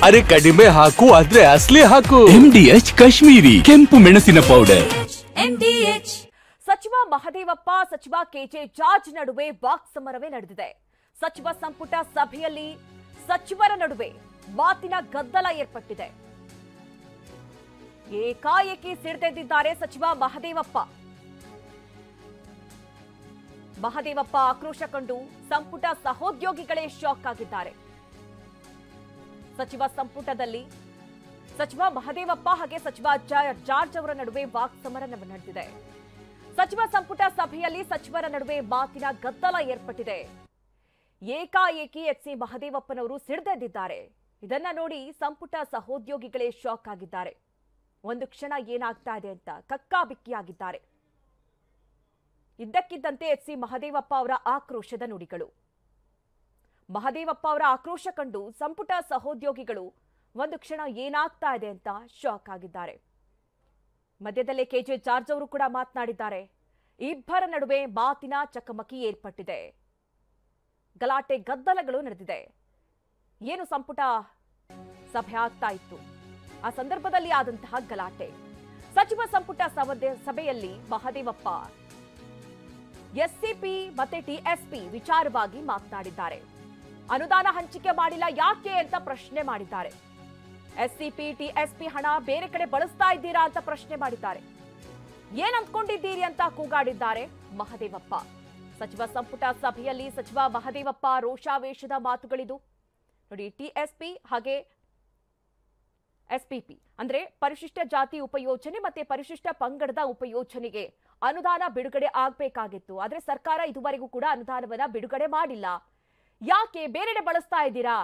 ಅರೆ ಕಡಿಮೆ ಹಾಕು ಆದ್ರೆ ಅಸಲಿ ಹಾಕು. MDH ಕಾಶ್ಮೀರಿ ಕೆಂಪು ಮೆಣಸಿನ ಪೌಡರ್. MDH. ಸಚಿವ ಮಹದೇವಪ್ಪ ಸಚಿವ ಕೆಜೆ ಜಾರ್ಜ್ ನಡುವೆ ವಾಕ್ ಸಮರವೇ ನಡೆದಿದೆ. ಸಚಿವ ಸಂಪುಟ ಸಭೆಯಲ್ಲಿ ಸಚಿವರ ನಡುವೆ ಮಾತಿನ ಗದ್ದಲ ಏರ್ಪಟ್ಟಿದೆ. ಏಕಾಏಕಿ ಸಿಡಿದೆದ್ದಿದ್ದಾರೆ ಸಚಿವ ಮಹದೇವಪ್ಪ. ಮಹದೇವಪ್ಪ ಆಕ್ರೋಶ ಕಂಡು ಸಂಪುಟ ಸಹೋದ್ಯೋಗಿಗಳೇ ಶಾಕ್ ಆಗಿದ್ದಾರೆ. ಸಚಿವ ಸಂಪುಟದಲ್ಲಿ ಸಚಿವ ಮಹದೇವಪ್ಪ ಹಾಗೆ ಸಚಿವ ಜಾರ್ಜ್ ಅವರ ನಡುವೆ ವಾಕ್ ಸಮರ ನಡೆದಿದೆ. ಸಚಿವ ಸಂಪುಟ ಸಭೆಯಲ್ಲಿ ಸಚಿವರ ನಡುವೆ ಮಾತಿನ ಗದ್ದಲ ಏರ್ಪಟ್ಟಿದೆ. ಏಕಾಏಕಿ ಎಚ್.ಸಿ. ಮಹದೇವಪ್ಪನವರು ಸಿಡಿದೆದ್ದಿದ್ದಾರೆ. ಇದನ್ನ ನೋಡಿ ಸಂಪುಟ ಸಹೋದ್ಯೋಗಿಗಳೇ ಶಾಕ್ ಆಗಿದ್ದಾರೆ. ಒಂದು ಕ್ಷಣ ಏನಾಗ್ತಾ ಇದೆ ಅಂತ ಕಕ್ಕಾಬಿಕ್ಕಿಯಾಗಿದ್ದಾರೆ. ಇದ್ದಕ್ಕಿದ್ದಂತೆ ಎಚ್.ಸಿ. ಮಹದೇವಪ್ಪ ಅವರ ಆಕ್ರೋಶದ ನುಡಿಗಳು. ಮಹದೇವಪ್ಪ ಅವರ ಆಕ್ರೋಶ ಕಂಡು ಸಂಪುಟ ಸಹೋದ್ಯೋಗಿಗಳು ಒಂದು ಕ್ಷಣ ಏನಾಗ್ತಾ ಇದೆ ಅಂತ ಶಾಕ್ ಆಗಿದ್ದಾರೆ. ಮಧ್ಯದಲ್ಲೇ ಕೆಜೆ ಜಾರ್ಜ್ ಅವರು ಕೂಡ ಮಾತನಾಡಿದ್ದಾರೆ. ಇಬ್ಬರ ನಡುವೆ ಮಾತಿನ ಚಕಮಕಿ ಏರ್ಪಟ್ಟಿದೆ. ಗಲಾಟೆ ಗದ್ದಲಗಳು ನಡೆದಿದೆ. ಏನು ಸಂಪುಟ ಸಭೆ ಆಗ್ತಾ ಇತ್ತು, ಆ ಸಂದರ್ಭದಲ್ಲಿ ಆದಂತಹ ಗಲಾಟೆ. ಸಚಿವ ಸಂಪುಟ ಸಭೆಯಲ್ಲಿ ಮಹದೇವಪ್ಪ ಎಸ್ಸಿಪಿ ಮತ್ತೆ ಟಿಎಸ್ಪಿ ವಿಚಾರವಾಗಿ ಮಾತನಾಡಿದ್ದಾರೆ. ಅನುದಾನ ಹಂಚಿಕೆ ಮಾಡಿಲ್ಲ ಯಾಕೆ ಅಂತ ಪ್ರಶ್ನೆ ಮಾಡಿದ್ದಾರೆ. ಎಸ್ಸಿಪಿ ಟಿಎಸ್ಪಿ ಹಣ ಬೇರೆ ಕಡೆ ಬಳಸ್ತಾ ಇದ್ದೀರಾ ಅಂತ ಪ್ರಶ್ನೆ ಮಾಡಿದ್ದಾರೆ. ಏನ್ ಅಂದ್ಕೊಂಡಿದ್ದೀರಿ ಅಂತ ಕೂಗಾಡಿದ್ದಾರೆ ಮಹದೇವಪ್ಪ. ಸಚಿವ ಸಂಪುಟ ಸಭೆಯಲ್ಲಿ ಸಚಿವ ಮಹದೇವಪ್ಪ ರೋಷಾವೇಶದ ಮಾತುಗಳಿದು ನೋಡಿ. ಟಿಎಸ್ಪಿ ಹಾಗೆ ಎಸ್ಪಿಪಿ ಅಂದ್ರೆ ಪರಿಶಿಷ್ಟ ಜಾತಿ ಉಪಯೋಜನೆ ಮತ್ತೆ ಪರಿಶಿಷ್ಟ ಪಂಗಡದ ಉಪಯೋಜನೆಗೆ ಅನುದಾನ ಬಿಡುಗಡೆ ಆಗಬೇಕಾಗಿತ್ತು. ಆದ್ರೆ ಸರ್ಕಾರ ಇದುವರೆಗೂ ಕೂಡ ಅನುದಾನವನ್ನ ಬಿಡುಗಡೆ ಮಾಡಿಲ್ಲ. ಯಾಕೆ ಬೇರೆಡೆ ಬಳಸ್ತಾ ಇದ್ದೀರಾ,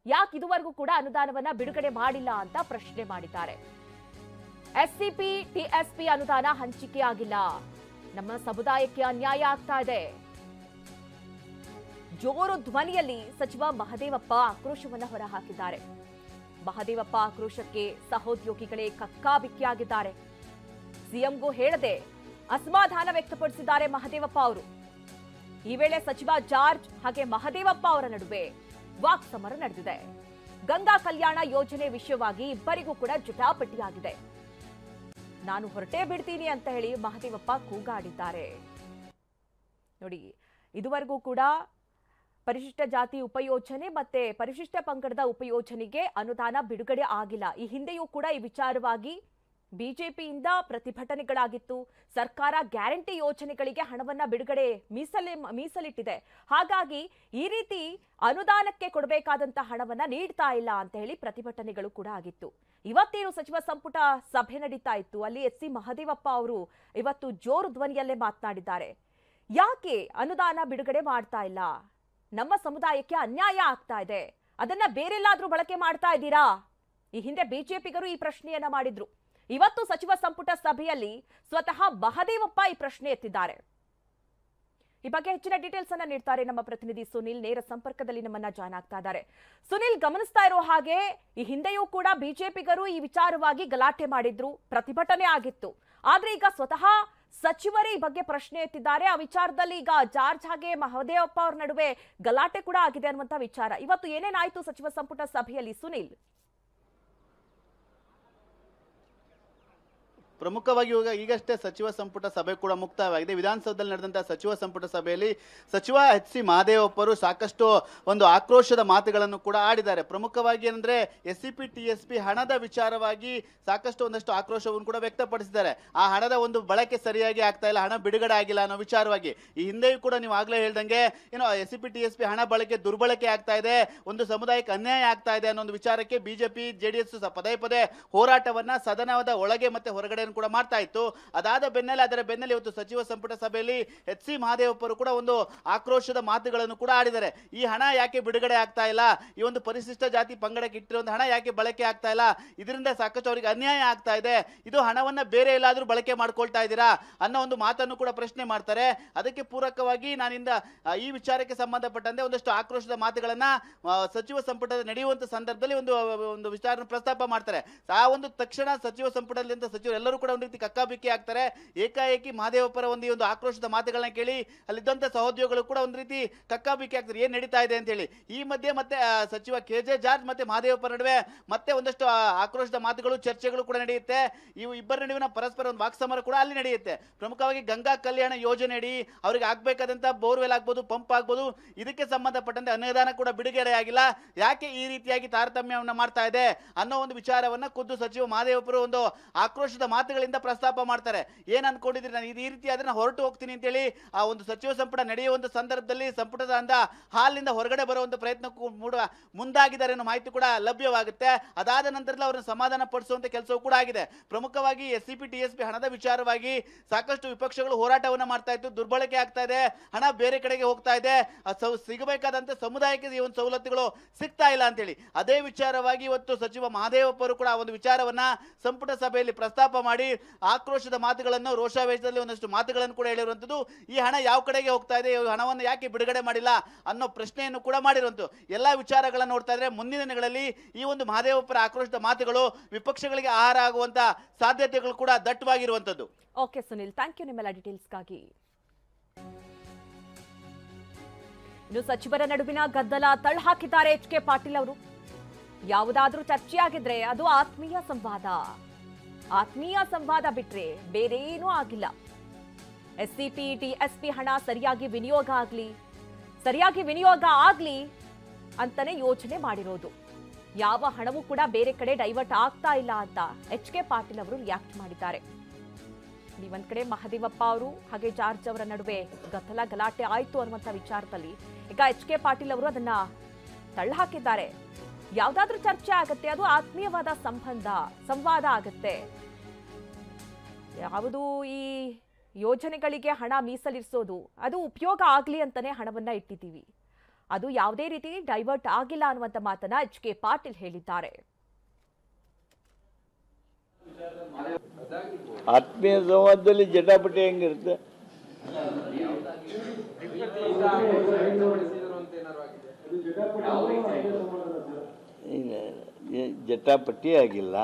ಯಾಕೆ ಇದುವರೆಗೂ ಕೂಡ ಅನುದಾನವನ್ನ ಬಿಡುಗಡೆ ಮಾಡಿಲ್ಲ ಅಂತ ಪ್ರಶ್ನೆ ಮಾಡಿದ್ದಾರೆ. ಎಸ್ಸಿಪಿ ಟಿಎಸ್ಪಿ ಅನುದಾನ ಹಂಚಿಕೆ ಆಗಿಲ್ಲ, ನಮ್ಮ ಸಮುದಾಯಕ್ಕೆ ಅನ್ಯಾಯ ಆಗ್ತಾ ಇದೆ. ಜೋರು ಧ್ವನಿಯಲ್ಲಿ ಸಚಿವ ಮಹದೇವಪ್ಪ ಆಕ್ರೋಶವನ್ನ ಹೊರಹಾಕಿದ್ದಾರೆ. ಮಹದೇವಪ್ಪ ಆಕ್ರೋಶಕ್ಕೆ ಸಹೋದ್ಯೋಗಿಗಳೇ ಕಕ್ಕಾಬಿಕ್ಕಿಯಾಗಿದ್ದಾರೆ. ಸಿಎಂಗೂ ಹೇಳದೆ ಅಸಮಾಧಾನ ವ್ಯಕ್ತಪಡಿಸಿದ್ದಾರೆ ಮಹದೇವಪ್ಪ ಅವರು. ಈ ವೇಳೆ ಸಚಿವ ಜಾರ್ಜ್ ಹಾಗೆ ಮಹದೇವಪ್ಪ ಅವರ ನಡುವೆ ವಾಕ್ ಸಮರ ನಡೆದಿದೆ. ಗಂಗಾ ಕಲ್ಯಾಣ ಯೋಜನೆ ವಿಷಯವಾಗಿ ಇಬ್ಬರಿಗೂ ಕೂಡ ಜಟಾಪಟಿಯಾಗಿದೆ. ನಾನು ಹೊರಟೇ ಬಿಡ್ತೀನಿ ಅಂತ ಹೇಳಿ ಮಹದೇವಪ್ಪ ಕೂಗಾಡಿದ್ದಾರೆ. ನೋಡಿ, ಇದುವರೆಗೂ ಕೂಡ ಪರಿಶಿಷ್ಟ ಜಾತಿ ಉಪಯೋಜನೆ ಮತ್ತೆ ಪರಿಶಿಷ್ಟ ಪಂಗಡದ ಉಪಯೋಜನೆಗೆ ಅನುದಾನ ಬಿಡುಗಡೆ ಆಗಿಲ್ಲ. ಈ ಹಿಂದೆಯೂ ಕೂಡ ಈ ವಿಚಾರವಾಗಿ ಬಿಜೆಪಿಯಿಂದ ಪ್ರತಿಭಟನೆಗಳಾಗಿತ್ತು. ಸರ್ಕಾರ ಗ್ಯಾರಂಟಿ ಯೋಜನೆಗಳಿಗೆ ಹಣವನ್ನ ಬಿಡುಗಡೆ ಮೀಸಲಿಟ್ಟಿದೆ. ಹಾಗಾಗಿ ಈ ರೀತಿ ಅನುದಾನಕ್ಕೆ ಕೊಡಬೇಕಾದಂತಹ ಹಣವನ್ನ ನೀಡ್ತಾ ಇಲ್ಲ ಅಂತ ಹೇಳಿ ಪ್ರತಿಭಟನೆಗಳು ಕೂಡ ಆಗಿತ್ತು. ಇವತ್ತೇನು ಸಚಿವ ಸಂಪುಟ ಸಭೆ ನಡೀತಾ ಇತ್ತು, ಅಲ್ಲಿ ಎಚ್.ಸಿ. ಮಹದೇವಪ್ಪ ಅವರು ಇವತ್ತು ಜೋರು ಧ್ವನಿಯಲ್ಲೇ ಮಾತನಾಡಿದ್ದಾರೆ. ಯಾಕೆ ಅನುದಾನ ಬಿಡುಗಡೆ ಮಾಡ್ತಾ ಇಲ್ಲ, ನಮ್ಮ ಸಮುದಾಯಕ್ಕೆ ಅನ್ಯಾಯ ಆಗ್ತಾ ಇದೆ, ಅದನ್ನ ಬೇರೆಲ್ಲಾದ್ರೂ ಬಳಕೆ ಮಾಡ್ತಾ ಇದ್ದೀರಾ? ಈ ಹಿಂದೆ ಬಿಜೆಪಿಗರು ಈ ಪ್ರಶ್ನೆಯನ್ನ ಮಾಡಿದ್ರು. ಇವತ್ತು ಸಚಿವ ಸಂಪುಟ ಸಭೆಯಲ್ಲಿ ಸ್ವತಃ ಮಹದೇವಪ್ಪ ಈ ಪ್ರಶ್ನೆ ಎತ್ತಿದ್ದಾರೆ. ಈ ಬಗ್ಗೆ ಹೆಚ್ಚಿನ ಡೀಟೇಲ್ಸ್ ಅನ್ನ ನೀಡ್ತಾರೆ ನಮ್ಮ ಪ್ರತಿನಿಧಿ ಸುನಿಲ್. ನೇರ ಸಂಪರ್ಕದಲ್ಲಿ ನಮ್ಮನ್ನ ಜಾಯ್ನ್ ಆಗ್ತಾ ಇದ್ದಾರೆ. ಸುನಿಲ್, ಗಮನಿಸ್ತಾ ಇರೋ ಹಾಗೆ ಈ ಹಿಂದೆಯೂ ಕೂಡ ಬಿಜೆಪಿಗರು ಈ ವಿಚಾರವಾಗಿ ಗಲಾಟೆ ಮಾಡಿದ್ರು, ಪ್ರತಿಭಟನೆ ಆಗಿತ್ತು. ಆದ್ರೆ ಈಗ ಸ್ವತಃ ಸಚಿವರೇ ಈ ಬಗ್ಗೆ ಪ್ರಶ್ನೆ ಎತ್ತಿದ್ದಾರೆ. ಆ ವಿಚಾರದಲ್ಲಿ ಈಗ ಜಾರ್ಜ್ ಹಾಗೆ ಮಹದೇವಪ್ಪ ಅವರ ನಡುವೆ ಗಲಾಟೆ ಕೂಡ ಆಗಿದೆ ಅನ್ನುವಂತ ವಿಚಾರ. ಇವತ್ತು ಏನೇನಾಯ್ತು ಸಚಿವ ಸಂಪುಟ ಸಭೆಯಲ್ಲಿ ಸುನಿಲ್? ಪ್ರಮುಖವಾಗಿ ಈಗಷ್ಟೇ ಸಚಿವ ಸಂಪುಟ ಸಭೆ ಕೂಡ ಮುಕ್ತಾಯವಾಗಿದೆ. ವಿಧಾನಸೌಧದಲ್ಲಿ ನಡೆದಂತಹ ಸಚಿವ ಸಂಪುಟ ಸಭೆಯಲ್ಲಿ ಸಚಿವ ಎಚ್.ಸಿ. ಮಹದೇವಪ್ಪರು ಸಾಕಷ್ಟು ಒಂದು ಆಕ್ರೋಶದ ಮಾತುಗಳನ್ನು ಕೂಡ ಆಡಿದ್ದಾರೆ. ಪ್ರಮುಖವಾಗಿ ಏನಂದ್ರೆ ಎಸ್ಸಿಪಿ ಟಿಎಸ್ಪಿ ಹಣದ ವಿಚಾರವಾಗಿ ಸಾಕಷ್ಟು ಒಂದಷ್ಟು ಆಕ್ರೋಶವನ್ನು ಕೂಡ ವ್ಯಕ್ತಪಡಿಸಿದ್ದಾರೆ. ಆ ಹಣದ ಒಂದು ಬಳಕೆ ಸರಿಯಾಗಿ ಆಗ್ತಾ ಇಲ್ಲ, ಹಣ ಬಿಡುಗಡೆ ಆಗಿಲ್ಲ ಅನ್ನೋ ವಿಚಾರವಾಗಿ. ಈ ಹಿಂದೆಯೂ ಕೂಡ ನೀವು ಆಗ್ಲೇ ಹೇಳ್ದಂಗೆ ಏನೋ ಎಸ್ಸಿಪಿ ಟಿಎಸ್ಪಿ ಹಣ ಬಳಕೆ ದುರ್ಬಳಕೆ ಆಗ್ತಾ ಇದೆ, ಒಂದು ಸಮುದಾಯಕ್ಕೆ ಅನ್ಯಾಯ ಆಗ್ತಾ ಇದೆ ಅನ್ನೋ ಒಂದು ವಿಚಾರಕ್ಕೆ ಬಿಜೆಪಿ ಜೆಡಿಎಸ್ ಪದೇ ಪದೇ ಹೋರಾಟವನ್ನ ಸದನದ ಒಳಗೆ ಮತ್ತೆ ಹೊರಗಡೆ ಕೂಡ ಮಾಡ್ತಾ ಇತ್ತು. ಅದಾದ ಬೆನ್ನಲ್ಲೇ ಅದರ ಬೆನ್ನಲ್ಲೇ ಇವತ್ತು ಸಚಿವ ಸಂಪುಟ ಸಭೆಯಲ್ಲಿ ಎಚ್.ಸಿ. ಮಹದೇವಪ್ಪರು ಕೂಡ ಒಂದು ಆಕ್ರೋಶದ ಮಾತುಗಳನ್ನು ಕೂಡ ಆಡಿದ್ದಾರೆ. ಈ ಹಣ ಯಾಕೆ ಬಿಡುಗಡೆ ಆಗ್ತಾ ಇಲ್ಲ, ಈ ಒಂದು ಪರಿಶಿಷ್ಟ ಜಾತಿ ಪಂಗಡಕ್ಕೆ ಇಟ್ಟಿರುವಂತಹ ಹಣ ಯಾಕೆ ಬಳಕೆ ಆಗ್ತಾ ಇಲ್ಲ, ಇದರಿಂದ ಸಾಕಷ್ಟು ಅವರಿಗೆ ಅನ್ಯಾಯ ಆಗ್ತಾ ಇದೆ, ಇದು ಹಣವನ್ನ ಬೇರೆ ಎಲ್ಲಾದ್ರೂ ಬಳಕೆ ಮಾಡ್ಕೊಳ್ತಾ ಇದ್ದೀರಾ ಅನ್ನೋ ಒಂದು ಮಾತನ್ನು ಕೂಡ ಪ್ರಶ್ನೆ ಮಾಡ್ತಾರೆ. ಅದಕ್ಕೆ ಪೂರಕವಾಗಿ ನಾನಿಂದ ಈ ವಿಚಾರಕ್ಕೆ ಸಂಬಂಧಪಟ್ಟಂತೆ ಒಂದಷ್ಟು ಆಕ್ರೋಶದ ಮಾತುಗಳನ್ನ ಸಚಿವ ಸಂಪುಟದ ನಡೆಯುವಂತ ಸಂದರ್ಭದಲ್ಲಿ ಒಂದು ವಿಚಾರ ಪ್ರಸ್ತಾಪ ಮಾಡ್ತಾರೆ. ಆ ಒಂದು ತಕ್ಷಣ ಸಚಿವ ಸಂಪುಟದಲ್ಲಿ ಸಚಿವರು ಎಲ್ಲರೂ ಎಲ್ಲರೂ ಕೂಡ ಒಂದು ರೀತಿ ಕಕ್ಕಾಬಿಕ್ಕಿ ಆಗ್ತಾರೆ. ಏಕಾಏಕಿ ಮಹದೇವಪ್ಪರ ಒಂದು ಆಕ್ರೋಶದ ಮಾತುಗಳನ್ನ ಕೇಳಿ ಅಲ್ಲಿದ್ದಂಥ ಸಹೋದ್ಯೋಗಿಗಳು ಕೂಡ ಒಂದು ರೀತಿ ಕಕ್ಕಾಬಿಕ್ಕಿ ಆಗ್ತಾರೆ, ಏನ್ ನಡೀತಾ ಇದೆ ಅಂತ ಹೇಳಿ. ಈ ಮಧ್ಯೆ ಮತ್ತೆ ಸಚಿವ KJ ಜಾರ್ಜ್ ಮತ್ತೆ ಮಹದೇವಪ್ಪರ ನಡುವೆ ಮತ್ತೆ ಒಂದಷ್ಟು ಆಕ್ರೋಶದ ಮಾತುಗಳು, ಚರ್ಚೆಗಳು ಕೂಡ ನಡೆಯುತ್ತೆ. ಇವು ಇಬ್ಬರ ನಡುವಿನ ಪರಸ್ಪರ ಒಂದು ವಾಕ್ಸಮರ ಕೂಡ ಅಲ್ಲಿ ನಡೆಯುತ್ತೆ. ಪ್ರಮುಖವಾಗಿ ಗಂಗಾ ಕಲ್ಯಾಣ ಯೋಜನೆ ಅಡಿ ಅವರಿಗೆ ಆಗ್ಬೇಕಾದಂತ ಬೋರ್ವೆಲ್ ಆಗ್ಬೋದು, ಪಂಪ್ ಆಗ್ಬೋದು, ಇದಕ್ಕೆ ಸಂಬಂಧಪಟ್ಟಂತೆ ಅನುದಾನ ಕೂಡ ಬಿಡುಗಡೆ ಆಗಿಲ್ಲ. ಯಾಕೆ ಈ ರೀತಿಯಾಗಿ ತಾರತಮ್ಯವನ್ನ ಮಾಡ್ತಾ ಇದೆ ಅನ್ನೋ ಒಂದು ವಿಚಾರವನ್ನ ಖುದ್ದು ಸಚಿವ ಮಹದೇವಪ್ಪರು ಒಂದು ಆಕ್ರೋಶದ ಮಾತುಗಳಿಂದ ಪ್ರಸ್ತಾಪ ಮಾಡ್ತಾರೆ. ಏನ್ ಅನ್ಕೊಂಡಿದ್ರಿ, ನಾನು ಈ ರೀತಿ ಆದ್ರೆ ನಾನು ಹೊರಟು ಹೋಗ್ತೀನಿ ಅಂತ ಹೇಳಿ ಆ ಒಂದು ಸಚಿವ ಸಂಪುಟ ನಡೆಯುವ ಒಂದು ಸಂದರ್ಭದಲ್ಲಿ ಸಂಪುಟದ ಹಾಲಿನಿಂದ ಹೊರಗಡೆ ಬರುವಂತ ಪ್ರಯತ್ನಕ್ಕೂ ಮುಂದಾಗಿದ್ದಾರೆ ಅನ್ನೋ ಮಾಹಿತಿ ಕೂಡ ಲಭ್ಯವಾಗುತ್ತೆ. ಅದಾದ ನಂತರದಲ್ಲಿ ಅವರನ್ನು ಸಮಾಧಾನ ಪಡಿಸುವಂತ ಕೆಲಸವೂ ಕೂಡ ಆಗಿದೆ. ಪ್ರಮುಖವಾಗಿ SCP TSP ಹಣದ ವಿಚಾರವಾಗಿ ಸಾಕಷ್ಟು ವಿಪಕ್ಷಗಳು ಹೋರಾಟವನ್ನ ಮಾಡ್ತಾ ಇತ್ತು. ದುರ್ಬಳಕೆ ಆಗ್ತಾ ಇದೆ, ಹಣ ಬೇರೆ ಕಡೆಗೆ ಹೋಗ್ತಾ ಇದೆ, ಸಿಗಬೇಕಾದಂತ ಸಮುದಾಯಕ್ಕೆ ಈ ಒಂದು ಸವಲತ್ತುಗಳು ಸಿಗ್ತಾ ಇಲ್ಲ ಅಂತೇಳಿ ಅದೇ ವಿಚಾರವಾಗಿ ಇವತ್ತು ಸಚಿವ ಮಹದೇವಪ್ಪರು ಕೂಡ ಒಂದು ವಿಚಾರವನ್ನ ಸಂಪುಟ ಸಭೆಯಲ್ಲಿ ಪ್ರಸ್ತಾಪ ಮಾಡಿ ಆಕ್ರೋಶದ ಮಾತುಗಳನ್ನು, ರೋಷಾವೇಶದಲ್ಲಿ ಒಂದಷ್ಟು ಮಾತುಗಳನ್ನು ಕೂಡ ಹೇಳಿರುವಂತದ್ದು. ಈ ಹಣ ಯಾವ ಕಡೆಗೆ ಹೋಗ್ತಾ ಇದೆ, ಈ ಹಣವನ್ನು ಯಾಕೆ ಬಿಡುಗಡೆ ಮಾಡಿಲ್ಲ ಅನ್ನೋ ಪ್ರಶ್ನೆಯನ್ನು ಕೂಡ ಮಾಡಿರುವಂತದ್ದು. ಎಲ್ಲಾ ವಿಚಾರಗಳನ್ನ ನೋಡ್ತಾ ಇದ್ರೆ ಮುಂದಿನ ದಿನಗಳಲ್ಲಿ ಈ ಒಂದು ಮಹದೇವಪ್ಪರ ಆಕ್ರೋಶದ ಮಾತುಗಳು ವಿಪಕ್ಷಗಳಿಗೆ ಆಹಾರ ಆಗುವಂತ ಸಾಧ್ಯತೆಗಳು ಕೂಡ ದಟ್ಟವಾಗಿರುವಂತದ್ದು. ಓಕೆ ಸುನಿಲ್, ಥ್ಯಾಂಕ್ ಯು ನಿಮ್ಮೆಲ್ಲ ಡೀಟೇಲ್ಸ್ಗಾಗಿ. ಇನ್ನು ಸಚಿವರ ನಡುವಿನ ಗದ್ದಲ ತಳ್ಳಹಾಕಿದ್ದಾರೆ HK ಪಾಟೀಲ್ ಅವರು. ಯಾವುದಾದ್ರೂ ಚರ್ಚೆಯಾಗಿದ್ರೆ ಅದು ಆತ್ಮೀಯ ಸಂವಾದ ಬಿಟ್ರೆ ಬೇರೇನೂ ಆಗಿಲ್ಲ. SCP TSP ಹಣ ಸರಿಯಾಗಿ ವಿನಿಯೋಗ ಆಗ್ಲಿ ಅಂತಾನೆ ಯೋಚನೆ ಮಾಡಿರೋದು. ಯಾವ ಹಣವೂ ಕೂಡ ಬೇರೆ ಕಡೆ ಡೈವರ್ಟ್ ಆಗ್ತಾ ಇಲ್ಲ ಅಂತ HK ಪಾಟೀಲ್ ಅವರು ರಿಯಾಕ್ಟ್ ಮಾಡಿದ್ದಾರೆ. ಒಂದ್ ಕಡೆ ಮಹದೇವಪ್ಪ ಅವರು ಹಾಗೆ ಜಾರ್ಜ್ ಅವರ ನಡುವೆ ಗಲಾಟೆ ಆಯ್ತು ಅನ್ನುವಂಥ ವಿಚಾರದಲ್ಲಿ ಈಗ HK ಪಾಟೀಲ್ ಅವರು ಅದನ್ನ ತಳ್ಳಹಾಕಿದ್ದಾರೆ. ಯಾವ್ದಾದ್ರೂ ಚರ್ಚೆ ಆಗತ್ತೆ ಅದು ಆತ್ಮೀಯವಾದ ಸಂವಾದ ಆಗತ್ತೆ. ಯಾವುದು ಈ ಯೋಜನೆಗಳಿಗೆ ಹಣ ಮೀಸಲಿರಿಸೋದು ಅದು ಉಪಯೋಗ ಆಗ್ಲಿ ಅಂತಾನೆ ಹಣವನ್ನ ಇಟ್ಟಿದ್ದೀವಿ, ಅದು ಯಾವುದೇ ರೀತಿ ಡೈವರ್ಟ್ ಆಗಿಲ್ಲ ಅನ್ನುವಂಥ ಮಾತನ್ನ HK ಪಾಟೀಲ್ ಹೇಳಿದ್ದಾರೆ. ಆತ್ಮೀಯ ಸಂವಾದದಲ್ಲಿ ಜಟಾಪಟಿ ಹೆಂಗಿರುತ್ತೆ? ಜಟಾಪಟಿ ಆಗಿಲ್ಲ,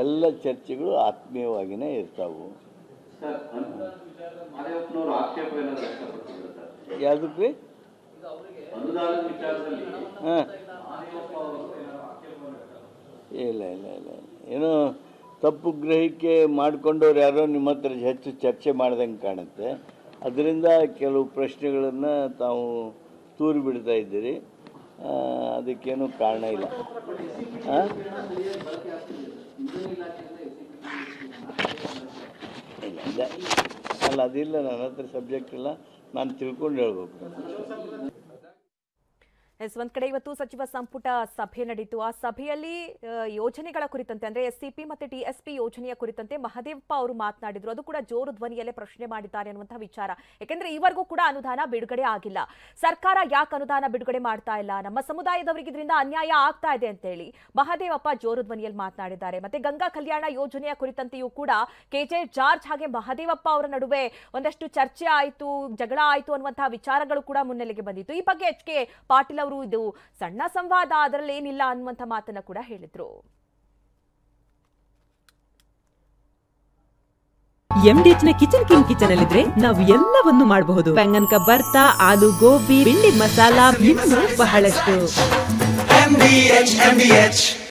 ಎಲ್ಲ ಚರ್ಚೆಗಳು ಆತ್ಮೀಯವಾಗಿನೇ ಇರ್ತಾವು. ಯಾವುದಕ್ಕೆ? ಇಲ್ಲ ಏನೋ ತಪ್ಪು ಗ್ರಹಿಕೆ ಮಾಡಿಕೊಂಡವ್ರು ಯಾರೋ ನಿಮ್ಮ ಹತ್ರ ಹೆಚ್ಚು ಚರ್ಚೆ ಮಾಡ್ದಂಗೆ ಕಾಣುತ್ತೆ. ಅದರಿಂದ ಕೆಲವು ಪ್ರಶ್ನೆಗಳನ್ನು ತಾವು ತೂರಿ ಬಿಡ್ತಾ ಇದ್ದೀರಿ, ಅದಕ್ಕೇನು ಕಾರಣ ಇಲ್ಲ. ಅಲ್ಲ ಅದಿಲ್ಲ, ನನ್ನ ಹತ್ರ ಸಬ್ಜೆಕ್ಟ್ ಇಲ್ಲ, ನಾನು ತಿಳ್ಕೊಂಡು ಹೇಳ್ಬೇಕು. ಒಂದ್ ಕಡೆ ಇವತ್ತು ಸಚಿವ ಸಂಪುಟ ಸಭೆ ನಡೆಯಿತು. ಆ ಸಭೆಯಲ್ಲಿ ಯೋಜನೆಗಳ ಕುರಿತಂತೆ ಅಂದ್ರೆ SCP ಮತ್ತೆ TSP ಯೋಜನೆಯ ಕುರಿತಂತೆ ಮಹದೇವಪ್ಪ ಅವರು ಮಾತನಾಡಿದ್ರು. ಅದು ಕೂಡ ಜೋರು ಧ್ವನಿಯಲ್ಲೇ ಪ್ರಶ್ನೆ ಮಾಡಿದ್ದಾರೆ ಅನ್ನುವಂತಹ ವಿಚಾರ. ಯಾಕಂದ್ರೆ ಈವರೆಗೂ ಕೂಡ ಅನುದಾನ ಬಿಡುಗಡೆ ಆಗಿಲ್ಲ. ಸರ್ಕಾರ ಯಾಕೆ ಅನುದಾನ ಬಿಡುಗಡೆ ಮಾಡ್ತಾ ಇಲ್ಲ, ನಮ್ಮ ಸಮುದಾಯದವರಿಗೆ ಇದರಿಂದ ಅನ್ಯಾಯ ಆಗ್ತಾ ಇದೆ ಅಂತ ಹೇಳಿ ಮಹದೇವಪ್ಪ ಜೋರು ಧ್ವನಿಯಲ್ಲಿ ಮಾತನಾಡಿದ್ದಾರೆ. ಮತ್ತೆ ಗಂಗಾ ಕಲ್ಯಾಣ ಯೋಜನೆಯ ಕುರಿತಂತೆಯೂ ಕೂಡ KJ ಜಾರ್ಜ್ ಹಾಗೆ ಮಹದೇವಪ್ಪ ಅವರ ನಡುವೆ ಒಂದಷ್ಟು ಚರ್ಚೆ ಆಯಿತು, ಜಗಳ ಆಯಿತು ಅನ್ನುವಂತಹ ವಿಚಾರಗಳು ಕೂಡ ಮುನ್ನೆಲೆಗೆ ಬಂದಿತ್ತು. ಈ ಬಗ್ಗೆ HK ಪಾಟೀಲ್ ಅವರು ಇದು ಸಣ್ಣ ಸಂವಾದ, ಅದರಲ್ಲಿ ಏನಿಲ್ಲ ಅನ್ನುವಂಥ ಮಾತನ್ನ ಕೂಡ ಹೇಳಿದ್ರು. MDH ನ ಕಿಚನ್ ಅಲ್ಲಿದ್ರೆ ನಾವು ಎಲ್ಲವನ್ನು ಮಾಡಬಹುದು. ಬೆಂಗನ್ ಕಾ ಭರ್ತಾ, ಆಲೂ ಗೋಬಿ, ಭಿಂಡಿ ಮಸಾಲಾ, ಇನ್ನೂ ಬಹಳಷ್ಟು. MDH